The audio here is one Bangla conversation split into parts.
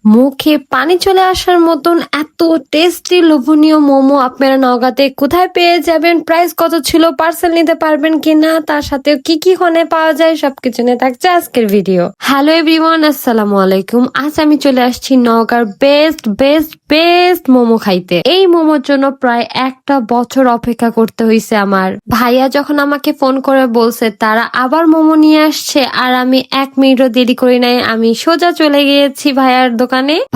মুখে পানি চলে আসার মতন এত টেস্টি লোভনীয় মোমো আপনারা নওগাঁতে কোথায় পেয়ে যাবেন, প্রাইস কত ছিল, পার্সেল নিতে পারবেন কিনা, তার সাথে কি কি হনে পাওয়া যায় সবকিছু নিয়ে থাকছে আজকের ভিডিও। হ্যালো এভরিওয়ান, আসসালামু আলাইকুম। আজ আমি চলে আসছি নওগাঁর বেস্ট বেস্ট বেস্ট মোমো খাইতে। এই মোমোর জন্য প্রায় একটা বছর অপেক্ষা করতে হয়েছে আমার। ভাইয়া যখন আমাকে ফোন করে বলছে তারা আবার মোমো নিয়ে আসছে, আর আমি 1 মিনিটও দেরি করি নাই, আমি সোজা চলে গিয়েছি ভাইয়ার দোকানে।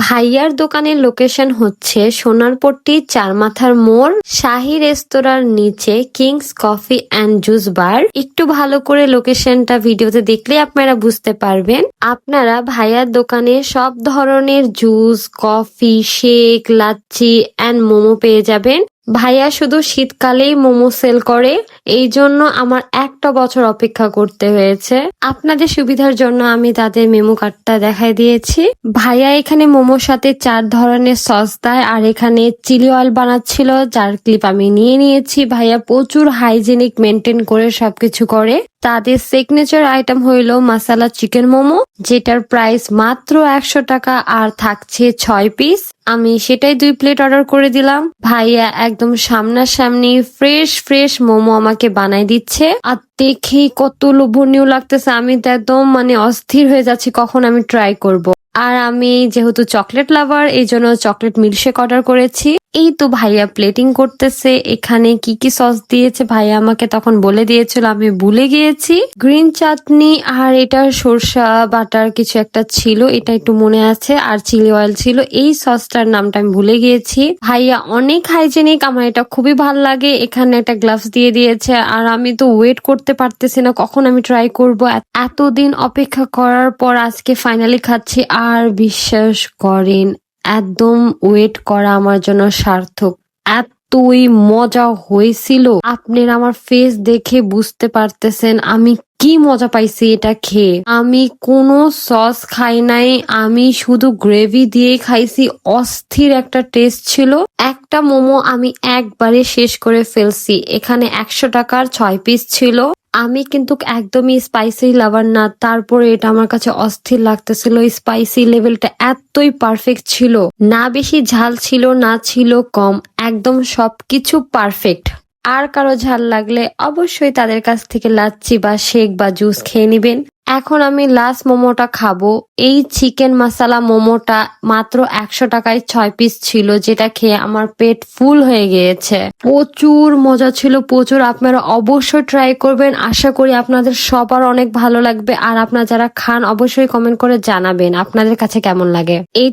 ভাইয়ার দোকানের লোকেশন হচ্ছে সোনারপট্টি চারমাথার মোড়, শাহী রেস্তোরাঁর নিচে Kings Coffee and Juice Bar. একটু ভালো করে লোকেশনটা ভিডিওতে দেখলে আপনারা বুঝতে পারবেন। আপনারা ভাইয়ার দোকানে সব ধরনের juice, coffee, shake, lassi and momo পেয়ে যাবেন। ভাইয়া শুধু শীতকালেই মোমো সেল করে, এই জন্য আমার একটা বছর অপেক্ষা করতে হয়েছে। আপনাদের সুবিধার জন্য আমি তাদের মেমো কার্ডটা দেখাই দিয়েছি। ভাইয়া এখানে মোমোর সাথে 4 ধরনের সস দেয়, আর এখানে চিলি অয়েল বানাচ্ছিল যার ক্লিপ আমি নিয়ে নিয়েছি। ভাইয়া প্রচুর হাইজেনিক মেনটেন করে সবকিছু করে। তাদের সিগনেচার আইটেম হইল মাসালা চিকেন মোমো, যেটার প্রাইস মাত্র 100 টাকা আর থাকছে 6 পিস। আমি সেটাই 2 প্লেট অর্ডার করে দিলাম। ভাইয়া একদম সামনাসামনি ফ্রেশ ফ্রেশ মোমো আমাকে বানাই দিচ্ছে, আর দেখেই কত লোভনীয় লাগতেছে। আমি তো একদম অস্থির হয়ে যাচ্ছি কখন আমি ট্রাই করব। আর আমি যেহেতু চকলেট লাভার, এই জন্য চকলেট মিল্কশেক অর্ডার করেছি। এই তো ভাইয়া প্লেটিং করতেছে। এখানে কি কি সস দিয়েছে ভাইয়া আমাকে তখন বলে দিয়েছিল, আমি ভুলে গিয়েছি। গ্রিন চাটনি আর এটা সরষা বাটার কিছু একটা ছিল, এটা একটু মনে আছে, আর চিলি অয়েল ছিল। এই সসটার নামটা আমি ভুলে গিয়েছি। ভাইয়া অনেক হাইজেনিক, আমার এটা খুবই ভাল লাগে। এখানে একটা গ্লাভস দিয়ে দিয়েছে, আর আমি তো ওয়েট করতে পারতেছি না কখন আমি ট্রাই করব। এতদিন অপেক্ষা করার পর আজকে ফাইনালি খাচ্ছি, আর বিশ্বাস করেন একদম ওয়েট করা আমার জন্য সার্থক। এতই মজা হয়েছিল, আপনারা আমার ফেস দেখে বুঝতে পারতেছেন আমি কি মজা পাইছি এটা খেয়ে। আমি কোনো সস খাই নাই, আমি শুধু গ্রেভি দিয়ে খাইছি। অস্থির একটা টেস্ট ছিল। একটা মোমো আমি একবারে শেষ করে ফেলছি। এখানে 100 টাকার 6 পিস ছিল। আমি কিন্তু একদমই স্পাইসি লাভার না, তারপরে এটা আমার কাছে অস্থির লাগতেছিল। স্পাইসি লেভেলটা এতই পারফেক্ট ছিল, না বেশি ঝাল ছিল না ছিল কম, একদম সবকিছু পারফেক্ট। আর কারো ঝাল লাগলে অবশ্যই তাদের কাছ থেকে লাচ্ছি বা শেক বা জুস খেয়ে নিবেন। এখন আমি লাস্ট মোমোটা খাবো। এই চিকেন মশলা মোমোটা মাত্র 100 টাকায় 6 পিস ছিল, যেটা খেয়ে আমার পেট ফুল হয়ে গিয়েছে। প্রচুর মজা ছিল, প্রচুর। আপনারা অবশ্যই ট্রাই করবেন, আশা করি আপনাদের সবার অনেক ভালো লাগবে। আর আপনারা যারা খান অবশ্যই কমেন্ট করে জানাবেন আপনাদের কাছে কেমন লাগে। এই